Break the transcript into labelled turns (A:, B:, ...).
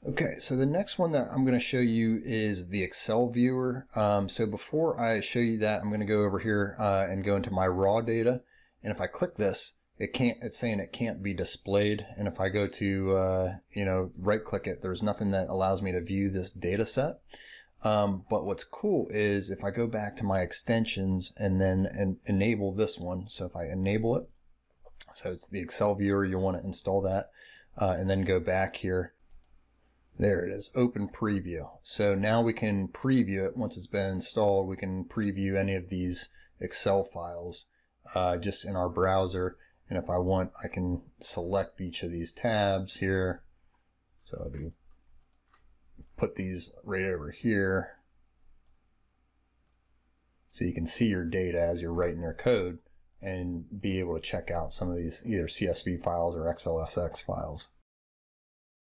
A: Okay, so the next one that I'm going to show you is the Excel viewer. So before I show you that, I'm going to go over here and go into my raw data. And if I click this, it's saying it can't be displayed. And if I go to, right click it, there's nothing that allows me to view this data set. But what's cool is if I go back to my extensions and then enable this one. So if I enable it, so it's the Excel viewer, you'll want to install that and then go back here. There it is, open preview. So now we can preview it. Once it's been installed, we can preview any of these Excel files just in our browser. And if I want, I can select each of these tabs here. So I'll put these right over here. So you can see your data as you're writing your code and be able to check out some of these either CSV files or XLSX files.